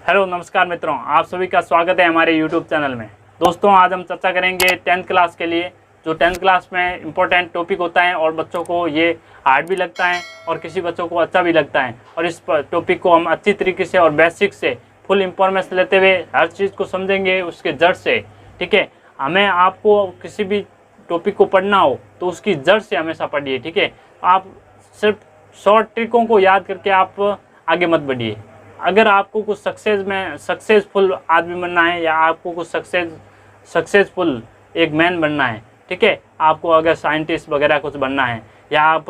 Hello नमस्कार मित्रों, आप सभी का स्वागत है हमारे यूट्यूब चैनल में। दोस्तों, आज हम चर्चा करेंगे 10th क्लास के लिए, जो 10th क्लास में इम्पोर्टेंट टॉपिक होता है और बच्चों को ये हार्ड भी लगता है और किसी बच्चों को अच्छा भी लगता है। और इस टॉपिक को हम अच्छी तरीके से और बेसिक से फुल इंफॉर्मेशन लेते हुए हर चीज़ को समझेंगे उसके जड़ से। ठीक है, हमें आपको किसी भी टॉपिक को पढ़ना हो तो उसकी जड़ से हमेशा पढ़िए। ठीक है, आप सिर्फ शॉर्ट ट्रिकों को याद करके आप आगे मत बढ़िए। अगर आपको कुछ सक्सेसफुल आदमी बनना है या आपको कुछ सक्सेसफुल एक मैन बनना है, ठीक है, आपको अगर साइंटिस्ट वगैरह कुछ बनना है या आप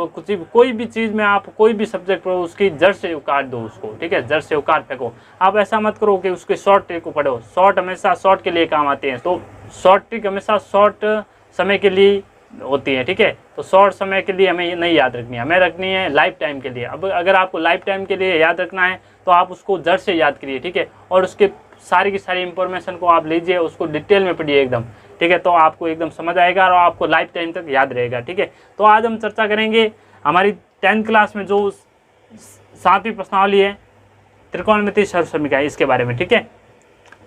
कोई भी चीज़ में आप कोई भी सब्जेक्ट पढ़ो, उसकी जड़ से उखाड़ दो उसको। ठीक है, जड़ से उखाड़ फेंको। आप ऐसा मत करो कि उसके शॉर्ट ट्रिक को पढ़ो। शॉर्ट हमेशा शॉर्ट के लिए काम आते हैं, तो शॉर्ट ट्रिक हमेशा शॉर्ट समय के लिए होती है। ठीक है, तो शॉर्ट समय के लिए हमें नहीं याद रखनी है, हमें रखनी है लाइफ टाइम के लिए। अब अगर आपको लाइफ टाइम के लिए याद रखना है तो आप उसको जड़ से याद करिए। ठीक है, और उसके सारी की सारी इंफॉर्मेशन को आप लीजिए, उसको डिटेल में पढ़िए एकदम। ठीक है, तो आपको एकदम समझ आएगा और आपको लाइफ टाइम तक याद रहेगा। ठीक है, तो आज हम चर्चा करेंगे हमारी 10th क्लास में जो 7वीं प्रश्नावली है, त्रिकोणमिति सर्वसमीकरण, इसके बारे में। ठीक है,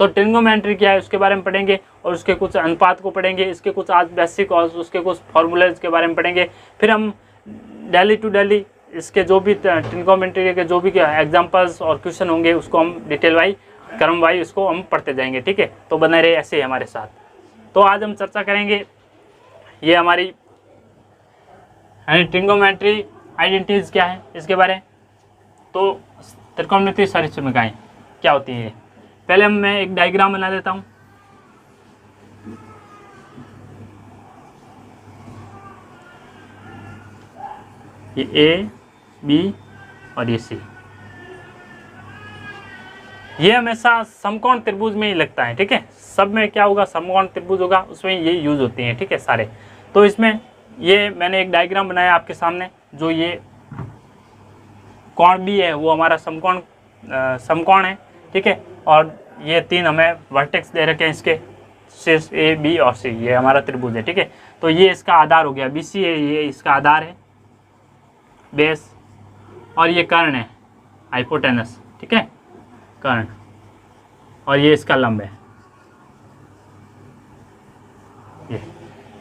तो ट्रिग्नोमेट्री क्या है उसके बारे में पढ़ेंगे और उसके कुछ अनुपात को पढ़ेंगे, इसके कुछ आज बेसिक और उसके कुछ फॉर्मूलेज के बारे में पढ़ेंगे। फिर हम डेली टू डेली इसके जो भी ट्रिग्नोमेट्री के जो भी एग्जांपल्स और क्वेश्चन होंगे उसको हम डिटेल वाइज क्रम वाइज उसको हम पढ़ते जाएंगे। ठीक है, तो बने रहे ऐसे ही हमारे साथ। तो आज हम चर्चा करेंगे ये हमारी ट्रिग्नोमेट्री आइडेंटिटीज क्या है इसके बारे में। तो त्रिकोणमिति सर्वसमीकरण क्या होती है, पहले मैं एक डायग्राम बना देता हूँ। ये ए, बी और ये सी, ये हमेशा समकोण त्रिभुज में ही लगता है। ठीक है, सब में क्या होगा, समकोण त्रिभुज होगा, उसमें ये यूज होती हैं। ठीक है, सारे। तो इसमें ये मैंने एक डायग्राम बनाया आपके सामने, जो ये कोण बी है वो हमारा समकोण है। ठीक है, और ये 3 हमें वर्टेक्स दे रखे हैं इसके, शीर्ष ए, बी और सी, ये हमारा त्रिभुज है। ठीक है, तो ये इसका आधार हो गया, बी सी है, ये इसका आधार है, बेस, और ये कर्ण है, हाइपोटेनस। ठीक है, कर्ण, और ये इसका लंब है ये।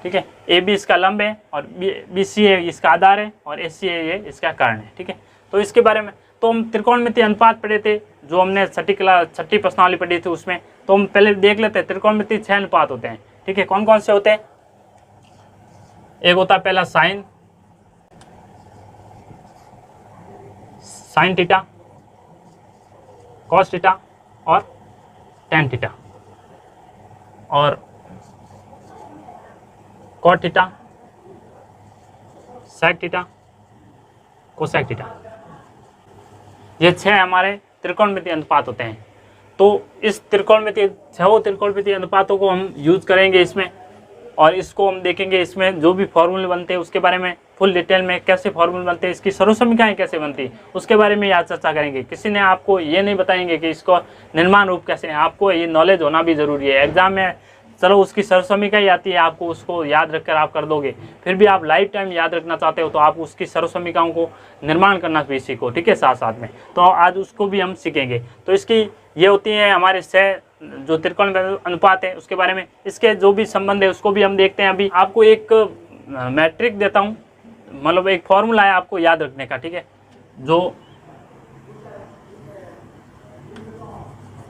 ठीक है, ए बी इसका लंब है और बी सी है इसका आधार है और ए सी है ये इसका कर्ण है। ठीक है, तो इसके बारे में तो हम त्रिकोणमिति अनुपात पढ़े थे, जो हमने छठी प्रश्नावली पढ़ी थी उसमें। तो हम पहले देख लेते हैं, त्रिकोणमिति 6 अनुपात होते हैं। ठीक है, कौन कौन से होते हैं? एक होता है पहला साइन थीटा, कॉस थीटा और टेन थीटा, और cot theta, sec theta, cosec theta. ये 6 हमारे त्रिकोणमिति अनुपात होते हैं। तो इस छह त्रिकोणमिति अनुपातों को हम यूज करेंगे इसमें, और इसको हम देखेंगे इसमें जो भी फॉर्मूले बनते हैं उसके बारे में फुल डिटेल में, कैसे फॉर्मूले बनते हैं, इसकी सर्वसमीकरण कैसे बनती है उसके बारे में आज चर्चा करेंगे। किसी ने आपको ये नहीं बताएंगे कि इसको निर्माण रूप कैसे है, आपको ये नॉलेज होना भी ज़रूरी है। एग्जाम में चलो उसकी सर्वसमीकरण आती है, आपको उसको याद रखकर आप कर दोगे, फिर भी आप लाइफ टाइम याद रखना चाहते हो तो आप उसकी सर्वसमीकरणों को निर्माण करना भी सीखो। ठीक है, साथ साथ में, तो आज उसको भी हम सीखेंगे। तो इसकी ये होती है हमारे 6 जो त्रिकोण अनुपात है उसके बारे में, इसके जो भी संबंध है उसको भी हम देखते हैं। अभी आपको एक मैट्रिक देता हूँ, मतलब एक फॉर्मूला है आपको याद रखने का। ठीक है, जो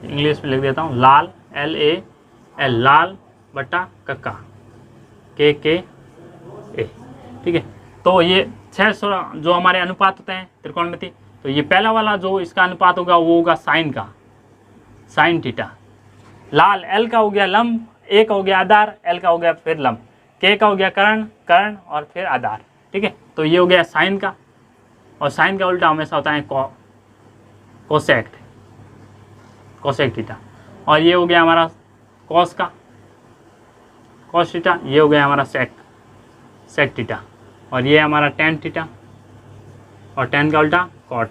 इंग्लिश में लिख देता हूँ, लाल, LAL, लाल बटा कक्का, KKA। ठीक है, तो ये 6 जो हमारे अनुपात होते हैं त्रिकोणमिति। तो ये पहला वाला जो इसका अनुपात होगा वो होगा साइन का, साइन थीटा। लाल L का हो गया लंब, A का हो गया आधार, L का हो गया फिर लंब, K का हो गया कर्ण और फिर आधार। ठीक है, तो ये हो गया साइन का, और साइन का उल्टा हमेशा होता है कोसेक थीटा। और ये हो गया हमारा कॉस का, कॉस थीटा। ये हो गया हमारा सेक थीटा, और ये हमारा टेन थीटा, और टेन का उल्टा कॉट,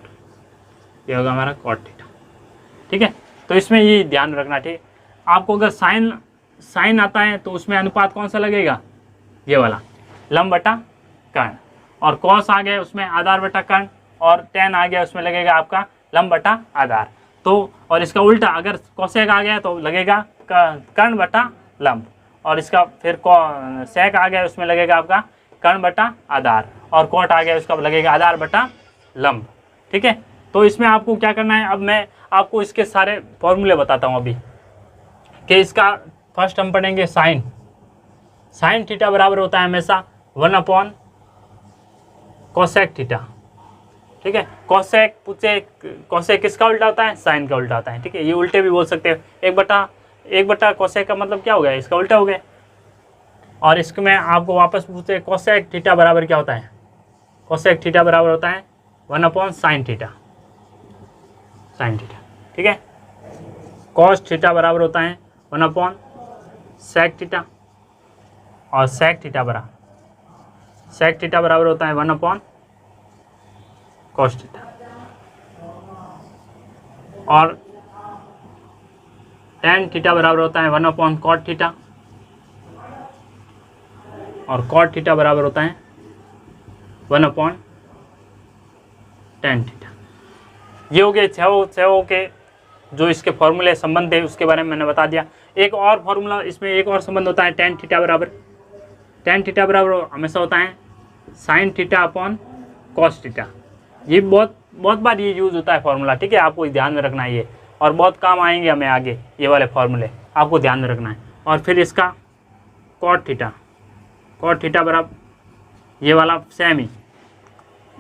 ये होगा हमारा कॉट थीटा। ठीक है, तो इसमें ये ध्यान रखना। ठीक, आपको अगर साइन आता है तो उसमें अनुपात कौन सा लगेगा, ये वाला, लंब बटा कर्ण, और कॉस आ गया उसमें आधार बटा कर्ण, और टेन आ गया उसमें लगेगा आपका लंब बटा आधार। तो और इसका उल्टा अगर कोसेक आ गया तो लगेगा कर्ण बटा लंब, और इसका फिर सेक आ गया उसमें लगेगा आपका कर्ण बटा आधार, और कॉट आ गया उसका लगेगा आधार बटा लंब। ठीक है, तो इसमें आपको क्या करना है, अब मैं आपको इसके सारे फॉर्मूले बताता हूँ अभी कि इसका फर्स्ट हम पढ़ेंगे साइन थीटा बराबर होता है हमेशा 1 कोसेक थीटा। ठीक है, कोसेक पूछे, कोसेक किसका उल्टा होता है, साइन का उल्टा होता है। ठीक है, ये उल्टे भी बोल सकते हैं, एक बटा कोसेक का मतलब क्या हो गया, इसका उल्टा हो गया। और इसमें आपको वापस पूछे कोसेक थीटा बराबर क्या होता है, कोसेक थीटा बराबर होता है 1 साइन थीटा। ठीक है, कॉस थीटा बराबर होता है 1 सेक थीटा, और सेक थीटा बराबर होता है 1 कॉस थीटा, और टेन थीटा बराबर होता है 1 कॉट थीटा, और कॉट थीटा बराबर होता है 1 टेन थीटा। ये हो गए छः के जो इसके फॉर्मूले संबंध है उसके बारे में मैंने बता दिया। एक और फॉर्मूला इसमें एक और संबंध होता है टेन थीटा बराबर हमेशा होता है sine theta upon cos theta. ये बहुत बार ये यूज़ होता है फॉर्मूला। ठीक है, आपको ध्यान में रखना है ये, और बहुत काम आएंगे हमें आगे ये वाले फॉर्मूले, आपको ध्यान में रखना है। और फिर इसका कॉट थीटा बराबर ये वाला सेम ही,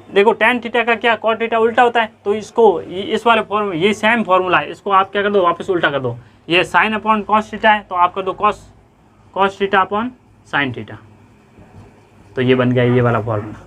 देखो टेन थीटा का क्या कॉट थीटा उल्टा होता है, तो इसको इस वाले फॉर्मूले ये सेम फॉर्मूला है, इसको आप क्या कर दो वापस उल्टा कर दो। ये साइन अपॉन कॉस थीटा है तो आप कर दो cos theta upon sine theta, तो ये बन गया ये वाला फॉर्मूला।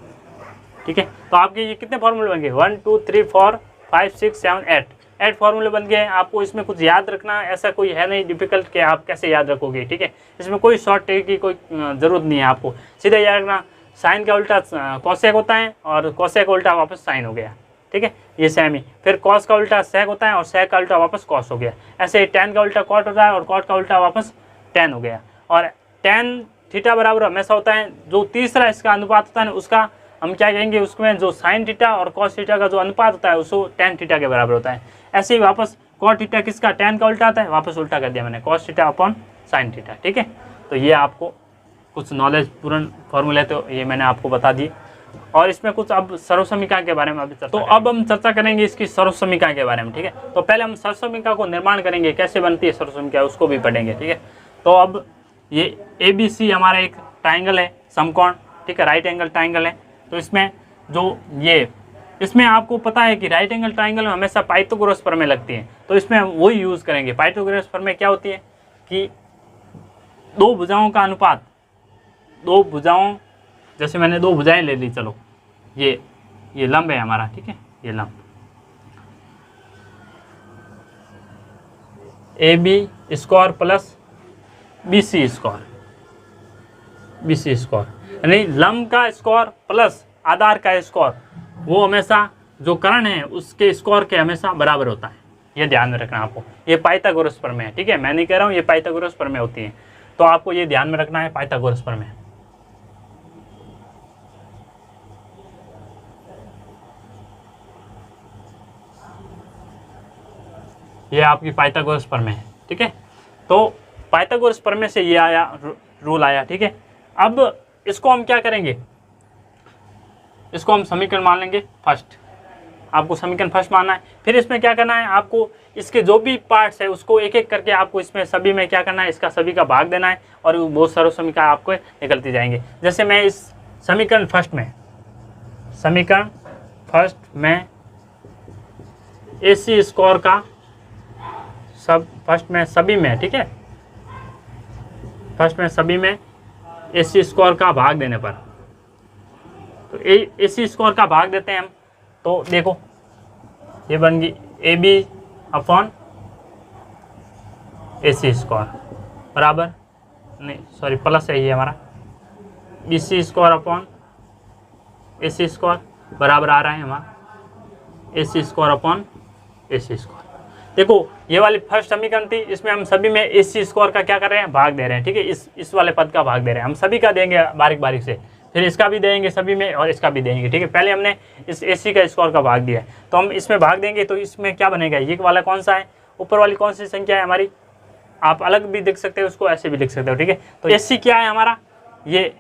ठीक है, तो आपके ये कितने फॉर्मूले बन गए 1 2 3 4 5 6 7 8 फॉर्मूले बन गए। आपको इसमें कुछ याद रखना ऐसा कोई है नहीं डिफिकल्ट कि आप कैसे याद रखोगे। ठीक है, इसमें कोई शॉर्ट ट्रिक की कोई ज़रूरत नहीं है, आपको सीधा याद रखना साइन का उल्टा कोसेक होता है और कोसेक का उल्टा वापस साइन हो गया। ठीक है, ये सेम ही। फिर कॉस का उल्टा सेक होता है और सेक का उल्टा वापस कॉस हो गया। ऐसे ही टेन का उल्टा कॉट होता है और कॉट का उल्टा वापस टेन हो गया। और टेन थीटा बराबर हमेशा होता है जो तीसरा इसका अनुपात होता है ना, उसका हम क्या कहेंगे, उसमें जो साइन थीटा और कॉस थीटा का जो अनुपात होता है उसको टेन थीटा के बराबर होता है। ऐसे ही वापस कॉट थीटा किसका टेन का उल्टा आता है, वापस उल्टा कर दिया मैंने cos theta upon sine theta. ठीक है, तो ये आपको कुछ नॉलेज पूर्ण फॉर्मूले तो ये मैंने आपको बता दिए। और इसमें कुछ अब सर्वसमीका के बारे में अभी तो अब हम चर्चा करेंगे इसकी सर्वसमीका के बारे में। ठीक है, तो पहले हम सर्वसमीका को निर्माण करेंगे, कैसे बनती है सर्वसमीका उसको भी पढ़ेंगे। ठीक है, तो अब ये ABC हमारा एक ट्राइंगल है, समकोण। ठीक है, राइट एंगल ट्राइंगल है। तो इसमें जो ये इसमें आपको पता है कि राइट एंगल ट्राइंगल में हमेशा पाइथागोरस प्रमेय लगती है, तो इसमें हम वही यूज़ करेंगे। पाइथागोरस प्रमेय क्या होती है कि दो भुजाओं का अनुपात, दो भुजाओं, जैसे मैंने दो भुजाएं ले ली, चलो ये लंब है हमारा। ठीक है, ये लंब AB square plus BC square, यानी लंब का स्क्वायर प्लस आधार का स्क्वायर, वो हमेशा जो कर्ण है उसके स्क्वायर के हमेशा बराबर होता है। ये ध्यान में रखना आपको, ये पाइथागोरस प्रमेय है। ठीक है, मैं नहीं कह रहा हूँ, ये पाइथागोरस प्रमेय होती है, तो आपको ये ध्यान में रखना है पाइथागोरस प्रमेय। ये आपकी पाइथागोरस प्रमेय है। ठीक है, तो पाइथागोरस प्रमेय से ये आया, रूल आया। ठीक है, अब इसको हम क्या करेंगे, इसको हम समीकरण मान लेंगे फर्स्ट। आपको समीकरण फर्स्ट मानना है। फिर इसमें क्या करना है, आपको इसके जो भी पार्ट्स है उसको एक एक करके आपको इसमें सभी में क्या करना है, इसका सभी का भाग देना है, और बहुत सारे समीकरण आपको निकलती जाएंगे। जैसे मैं इस समीकरण फर्स्ट में AC स्क्वायर का फर्स्ट में सभी में, ठीक है, फर्स्ट में सभी में AC स्क्वायर का भाग देने पर, तो AC स्क्वायर का भाग देते हैं हम, तो देखो ये बन गई AB अपॉन AC स्क्वायर बराबर, नहीं सॉरी प्लस है ये हमारा, BC square upon AC square बराबर आ रहा है हमारा AC square upon AC square. देखो ये वाली फर्स्ट समीकरण थी, इसमें हम सभी में AC स्क्वायर का क्या कर रहे हैं, भाग दे रहे हैं। ठीक है, इस वाले पद का भाग दे रहे हैं, हम सभी का देंगे बारीक बारीक से, फिर इसका भी देंगे सभी में और इसका भी देंगे, ठीक है। पहले हमने इस AC का स्क्वायर का भाग दिया है, तो हम इसमें भाग देंगे तो इसमें क्या बनेगा, ये वाला कौन सा है, ऊपर वाली कौन सी संख्या है हमारी, आप अलग भी लिख सकते हो उसको, ऐसे भी लिख सकते हो, ठीक है। तो AC क्या है हमारा, ये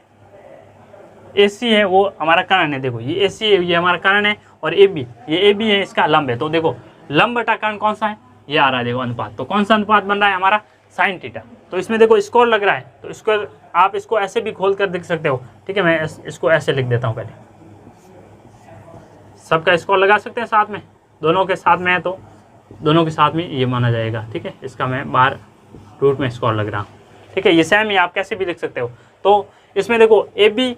AC है वो हमारा कर्ण है, देखो ये AC है, ये हमारा कर्ण है, और AB, ये AB है, इसका लंब है। तो देखो लंब बटा कर्ण कौन सा है, ये आ रहा है, देखो अनुपात। तो कौन सा अनुपात बन रहा है हमारा, साइन थीटा। तो इसमें देखो स्क्वायर लग रहा है, तो स्क्वायर आप इसको ऐसे भी खोल कर देख सकते हो, ठीक है। मैं इसको ऐसे लिख देता हूँ, पहले सबका स्क्वायर लगा सकते हैं साथ में, दोनों के साथ में है तो दोनों के साथ में ये माना जाएगा, ठीक है। इसका मैं बाहर रूट में स्क्वायर लग रहा हूँ, ठीक है। ये सेम ही आप कैसे भी लिख सकते हो। तो इसमें देखो AB,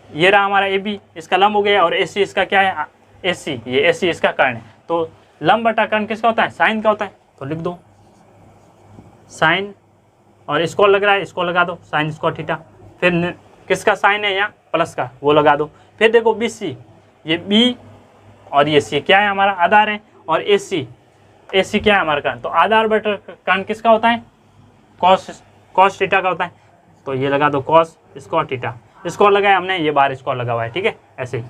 ये रहा हमारा AB, इसका लंब हो गया, और AC इसका क्या है, AC, ये AC इसका कर्ण है। तो लंब बटा कर्ण किसका होता है, साइन का होता है। तो लिख दो साइन, और स्क्वायर लग रहा है, स्क्वायर लगा दो, साइन स्क्वायर थीटा। फिर किसका साइन है यहाँ, प्लस का, वो लगा दो। फिर देखो BC, ये B और ये C क्या है हमारा, आधार है, और AC क्या है हमारा कर्ण। तो आधार बटा कर्ण किसका होता है, कॉस थीटा का होता है। तो ये लगा दो कॉस स्क्वायर थीटा, स्क्वायर लगाया हमने, ये बाहर स्क्वायर लगा हुआ है, ठीक है, ऐसे ही।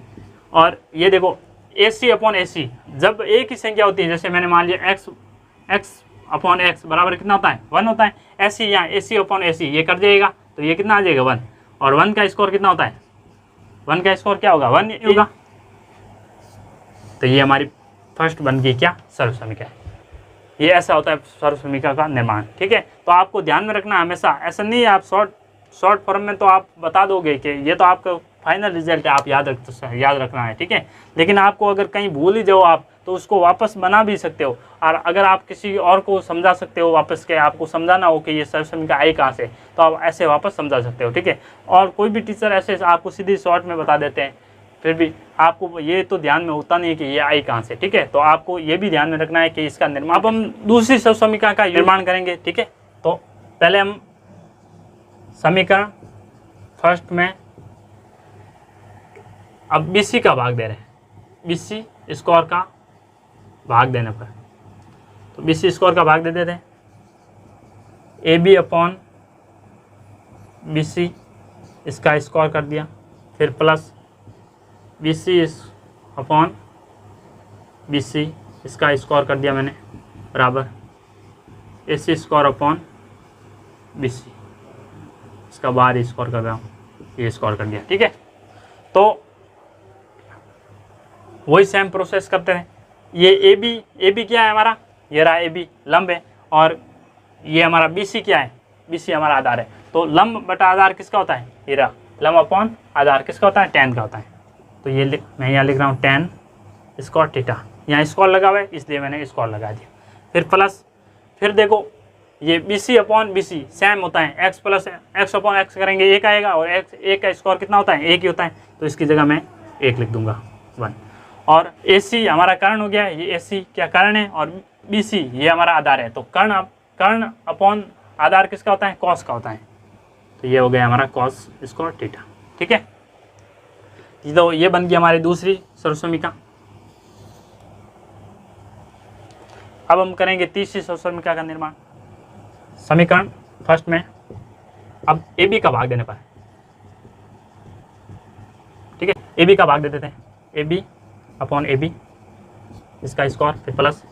और ये देखो AC अपॉन AC, जब एक ही संख्या होती है, जैसे मैंने मान लिया x अपॉन x बराबर कितना होता है, 1 होता है। ऐसे ही यहाँ AC अपॉन AC ये कर जाएगा, तो ये कितना आ जाएगा, 1। और 1 का स्कोर कितना होता है, 1 का स्कोर क्या होगा, 1 होगा। तो ये हमारी फर्स्ट बन गई क्या, सर्वसमीका। ये ऐसा होता है सर्वसमीका का निर्माण, ठीक है। तो आपको ध्यान में रखना हमेशा, ऐसा नहीं है आप शॉर्ट फॉर्म में तो आप बता दोगे कि ये तो आपका फाइनल रिजल्ट है, आप याद रखना है, ठीक है। लेकिन आपको अगर कहीं भूल ही जाओ आप, तो उसको वापस बना भी सकते हो। और अगर आप किसी और को समझा सकते हो वापस के, आपको समझाना हो कि ये सर्वसमीका आई कहाँ से, तो आप ऐसे वापस समझा सकते हो, ठीक है। और कोई भी टीचर ऐसे आपको सीधी शॉर्ट में बता देते हैं, फिर भी आपको ये तो ध्यान में होता नहीं है कि ये आई कहाँ से, ठीक है। तो आपको ये भी ध्यान में रखना है कि इसका निर्माण, अब हम दूसरी सर्वसमीका का निर्माण करेंगे, ठीक है। तो पहले हम समीकरण फर्स्ट में अब BC का भाग दे रहे हैं, BC स्क्वायर का भाग देने पर, तो BC स्क्वायर का भाग दे देते हैं, AB अपॉन BC इसका स्क्वायर कर दिया, फिर प्लस BC अपॉन BC इसका स्क्वायर कर दिया मैंने, बराबर AC स्क्वायर अपॉन BC इसका बाहर स्क्वायर कर रहा हूँ, ये स्क्वायर कर दिया, ठीक है। तो वही सेम प्रोसेस करते हैं। ये AB क्या है हमारा, ये रहा AB लंब है, और ये हमारा BC क्या है, BC हमारा आधार है। तो लंब बटा आधार किसका होता है, ये रहा लंब अपॉन आधार किसका होता है, tan का होता है। तो ये मैं यहाँ लिख रहा हूँ tan स्क्वायर थीटा, यहाँ स्क्वायर लगा हुआ है इसलिए मैंने स्क्वायर लगा दिया। फिर प्लस, फिर देखो ये BC अपॉन BC सेम होता है, x plus x upon x करेंगे 1 आएगा, और एक का स्क्वायर कितना होता है, 1 ही होता है। तो इसकी जगह मैं 1 लिख दूंगा, 1। और AC हमारा कर्ण हो गया, ये AC क्या कर्ण है, और BC ये हमारा आधार है। तो कर्ण अपॉन आधार किसका होता है, कॉस का होता है। तो ये हो गया हमारा कॉस स्क्वायर थीटा, ठीक है। तो ये बन गई हमारी दूसरी सर्वसमीका। अब हम करेंगे तीसरी सर्वसमीका का निर्माण। समीकरण फर्स्ट में अब AB का भाग देने पर, ठीक है, AB का भाग दे देते हैं, AB अपॉन AB इसका स्क्वायर, फिर प्लस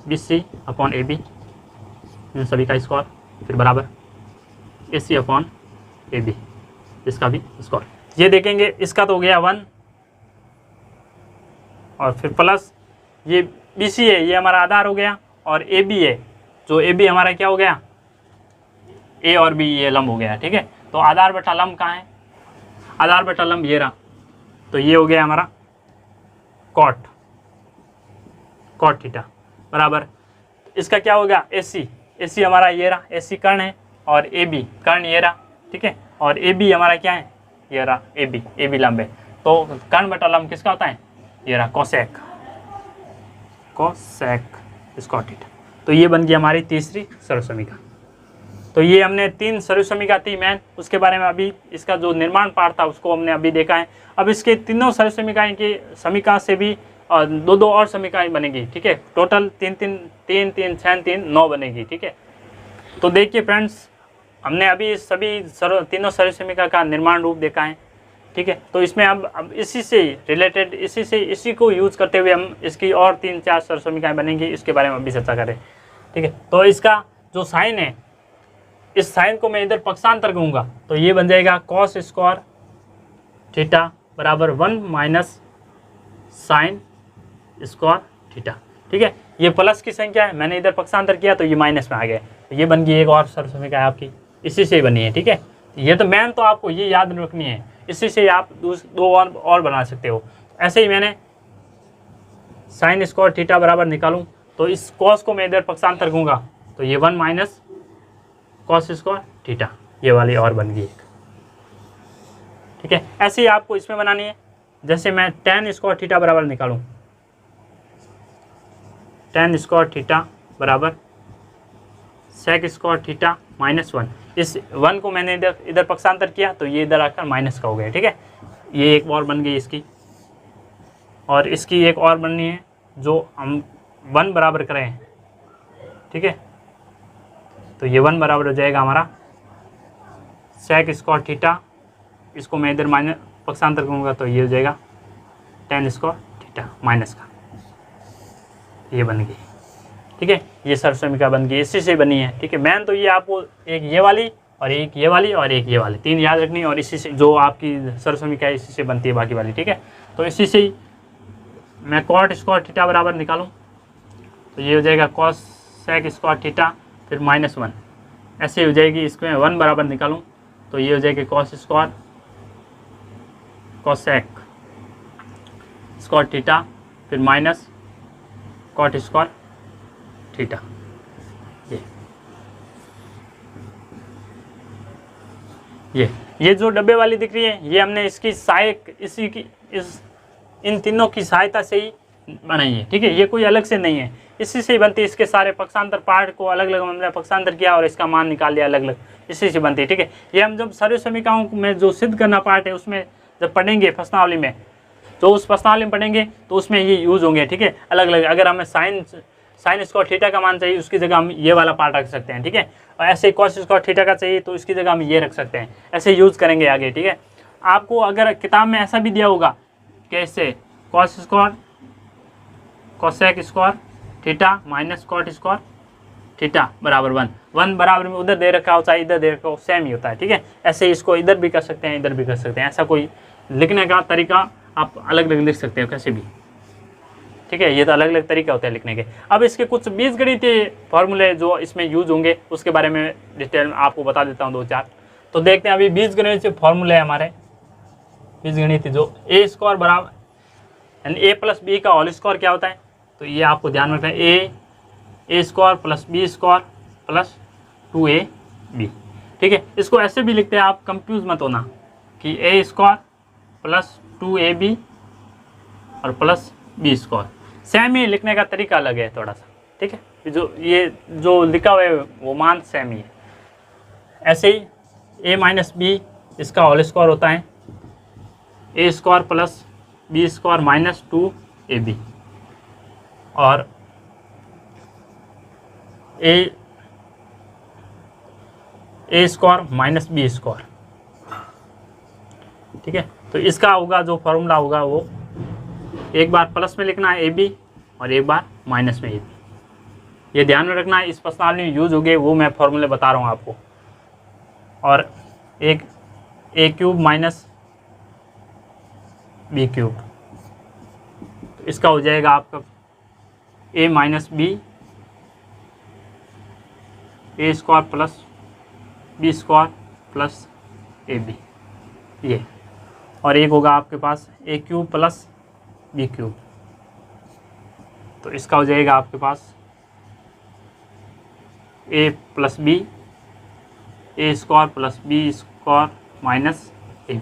BC अपॉन AB इन सभी का स्क्वायर, फिर बराबर AC अपॉन AB इसका भी स्क्वायर। ये देखेंगे इसका तो हो गया 1, और फिर प्लस ये BC है, ये हमारा आधार हो गया, और AB है, जो AB हमारा क्या हो गया, A और B ये लंब हो गया, ठीक है। तो आधार बटा लंब कहाँ है, आधार बटा लंब ये रहा, तो ये हो गया हमारा कॉट थीटा, बराबर इसका क्या हो गया, AC हमारा ये रहा, AC कर्ण है, और AB कर्ण ये रहा, ठीक है। और AB हमारा क्या है, ये रहा AB लंब है। तो कर्ण बटा लंब किसका होता है, ये रहा कोसेक स्क्वायर थीटा। तो ये बन गई हमारी तीसरी सर्वसमीका। तो ये हमने 3 सर्वसमीका थी मैन, उसके बारे में अभी इसका जो निर्माण पार्ट था उसको हमने अभी देखा है। अब इसके तीनों सर्वसमीकाएं की समीका से भी 2-2 और समीकाएं बनेगी, ठीक है। टोटल 3 6 3 9 बनेगी, ठीक है। तो देखिए फ्रेंड्स, हमने अभी सभी तीनों सर्वसमीका का निर्माण रूप देखा है, ठीक है। तो इसमें अब इसी से रिलेटेड इसी को यूज़ करते हुए हम इसकी और 3-4 सरल समीकरण बनेंगी, इसके बारे में अभी चर्चा करें, ठीक है। तो इसका जो साइन है, इस साइन को मैं इधर पक्षांतर करूँगा तो ये बन जाएगा कॉस स्क्वायर थीटा बराबर 1 माइनस साइन स्क्वायर थीटा, ठीक है। ये प्लस की संख्या है, मैंने इधर पक्षांतर किया तो ये माइनस में आ गया, तो ये बन गई एक और सरल समीकरण आपकी, इसी से बनी है, ठीक है। ये तो मैन तो आपको ये याद रखनी है, इसी से आप दो और बना सकते हो। ऐसे ही मैंने साइन स्क्वायर थीटा बराबर निकालूं तो इस कॉस को मैं इधर पक्षांतर करूँगा तो ये 1 माइनस कॉस स्क्वायर थीटा, ये वाली और बन गई एक, ठीक है। ऐसे ही आपको इसमें बनानी है, जैसे मैं tan स्क्वायर थीटा बराबर निकालूं, tan स्क्वायर थीटा बराबर सेक स्क्वायर थीटा माइनस 1, इस 1 को मैंने इधर पक्षांतर किया तो ये इधर आकर माइनस का हो गया, ठीक है। ये एक और बन गई इसकी, और इसकी एक और बननी है जो हम 1 बराबर करें, ठीक है। तो ये 1 बराबर हो जाएगा हमारा सेक स्क्वायर थीटा, इसको मैं इधर माइनस पक्षांतर करूँगा तो ये हो जाएगा tan स्क्वायर थीटा माइनस का, ये बन गई, ठीक है। ये सरल समीकरण बन गई, इसी से बनी है, ठीक है। मैन तो ये आपको एक ये वाली और एक ये वाली और एक ये वाली 3 याद रखनी है, और इसी से जो आपकी सरल समीकरण इसी से बनती है बाकी वाली, ठीक है। तो इसी से ही मैं कॉट स्क्वायर थीटा बराबर निकालूं तो ये हो जाएगा कॉस सेक स्क्वायर थीटा फिर माइनस 1, ऐसे हो जाएगी। इसमें 1 बराबर निकालूं तो ये हो जाएगी cos square cosec square theta फिर माइनस कॉट स्क्वायर थीटा, ये जो डब्बे वाली दिख रही है ये हमने इसकी सहायक इन तीनों की सहायता से ही बनाई है, ठीक है। ये कोई अलग से नहीं है, इसी से ही बनती है। इसके सारे पक्षांतर पार्ट को अलग अलग हमने पक्षांतर किया और इसका मान निकाल लिया अलग अलग, इसी से बनती है, ठीक है। ये हम जब सरल समीकरणों में जो सिद्ध करना पार्ट है उसमें जब पढ़ेंगे प्रश्नावली में, तो उस प्रश्नावली में पढ़ेंगे तो उसमें ये यूज़ होंगे, ठीक है, अलग अलग। अगर हमें साइन स्क्वायर थीटा का मान चाहिए उसकी जगह हम ये वाला पार्ट रख सकते हैं, ठीक है। और ऐसे कॉस स्क्वायर थीटा का चाहिए तो इसकी जगह हम ये रख सकते हैं, ऐसे यूज़ करेंगे आगे, ठीक है। आपको अगर किताब में ऐसा भी दिया होगा कैसे cos square cosec square theta minus cot square theta बराबर 1 बराबर में उधर दे रखा हो चाहे इधर दे रखा हो, सेम ही होता है, ठीक है। ऐसे इसको इधर भी कर सकते हैं इधर भी कर सकते हैं, ऐसा कोई लिखने का तरीका आप अलग अलग लिख सकते हो कैसे भी, ठीक है। ये तो अलग अलग तरीका होता है लिखने के। अब इसके कुछ बीजगणितीय फॉर्मूले जो इसमें यूज होंगे उसके बारे में डिटेल में आपको बता देता हूँ 2-4। तो देखते हैं अभी बीजगणितीय फॉर्मूले हमारे, बीजगणितीय जो ए स्क्वायर बराबर यानी ए प्लस बी का होल स्क्वायर क्या होता है, तो ये आपको ध्यान में रखना है, A square plus B square plus 2ab, ठीक है। इसको ऐसे भी लिखते हैं, आप कंफ्यूज मत होना कि ए स्क्वायर प्लस 2ab और प्लस बी स्क्वायर, सेम ही लिखने का तरीका अलग है थोड़ा सा, ठीक है। जो लिखा हुआ है वो मान सेम ही है। ऐसे ही ए माइनस बी इसका होल स्क्वायर होता है A square plus B square minus 2ab, और A square minus B square, ठीक है। तो इसका होगा जो फॉर्मूला होगा वो एक बार प्लस में लिखना है ab और एक बार माइनस में ab, ये ध्यान में रखना है। इस प्रश्नावली में यूज हो गए वो मैं फॉर्मूले बता रहा हूँ आपको। और एक a cube minus B cube, तो इसका हो जाएगा आपका a minus B A square plus B square plus ab, ये। और एक होगा आपके पास a cube plus B cube, तो इसका हो जाएगा आपके पास a plus B A square plus B square minus ab,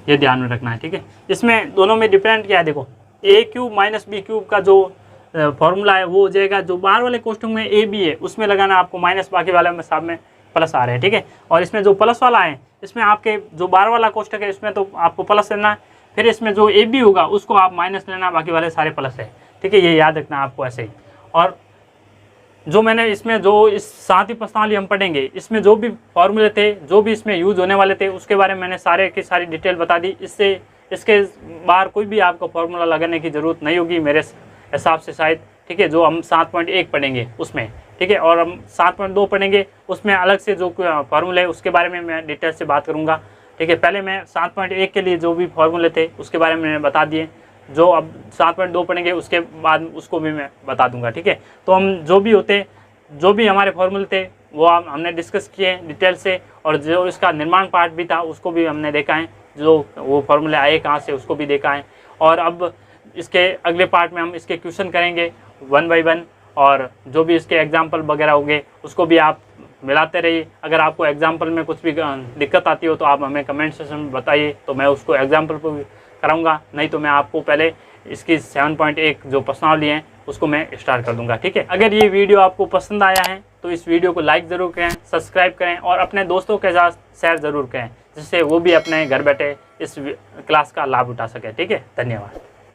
ये ध्यान में रखना है, ठीक है। इसमें दोनों में डिफरेंट क्या है, देखो a cube minus B cube का जो फॉर्मूला है वो हो जाएगा, जो बाहर वाले कोष्टक में ए बी है उसमें लगाना आपको माइनस, बाकी वाले में साथ में प्लस आ रहे हैं, ठीक है। और इसमें जो प्लस वाला है इसमें आपके जो बाहर वाला कोष्टक है इसमें तो आपको प्लस लेना है, फिर इसमें जो ए बी होगा उसको आप माइनस लेना, बाकी वाले सारे प्लस है, ठीक है। ये याद रखना आपको ऐसे ही। और जो मैंने इसमें जो इस 7 ही प्रश्नावली हम पढ़ेंगे, इसमें जो भी फॉर्मूले थे, जो भी इसमें यूज़ होने वाले थे, उसके बारे में मैंने सारे की सारी डिटेल बता दी। इससे इसके बाहर कोई भी आपको फॉर्मूला लगाने की ज़रूरत नहीं होगी मेरे हिसाब से शायद, ठीक है। जो हम 7.1 पढ़ेंगे उसमें, ठीक है, और हम 7.2 पढ़ेंगे उसमें अलग से जो फार्मूले है उसके बारे में मैं डिटेल से बात करूँगा, ठीक है। पहले मैं 7.1 के लिए जो भी फार्मूले थे उसके बारे में मैंने बता दिए, जो अब 7.2 पढ़ेंगे उसके बाद उसको भी मैं बता दूंगा, ठीक है। तो हम जो भी हमारे फार्मूले थे वो हमने डिस्कस किए डिटेल से, और जो इसका निर्माण पार्ट भी था उसको भी हमने देखा है, जो वो फार्मूले आए कहाँ से उसको भी देखा है। और अब इसके अगले पार्ट में हम इसके क्वेश्चन करेंगे 1 बाय 1, और जो भी इसके एग्जाम्पल वगैरह होंगे उसको भी आप मिलाते रहिए। अगर आपको एग्जाम्पल में कुछ भी दिक्कत आती हो तो आप हमें कमेंट सेक्शन में बताइए, तो मैं उसको एग्जाम्पल पर भी कराऊंगा, नहीं तो मैं आपको पहले इसकी 7.1 जो प्रश्नावली हैं उसको मैं स्टार्ट कर दूंगा, ठीक है। अगर ये वीडियो आपको पसंद आया है तो इस वीडियो को लाइक ज़रूर करें, सब्सक्राइब करें और अपने दोस्तों के साथ शेयर ज़रूर करें, जिससे वो भी अपने घर बैठे इस क्लास का लाभ उठा सके, ठीक है। धन्यवाद।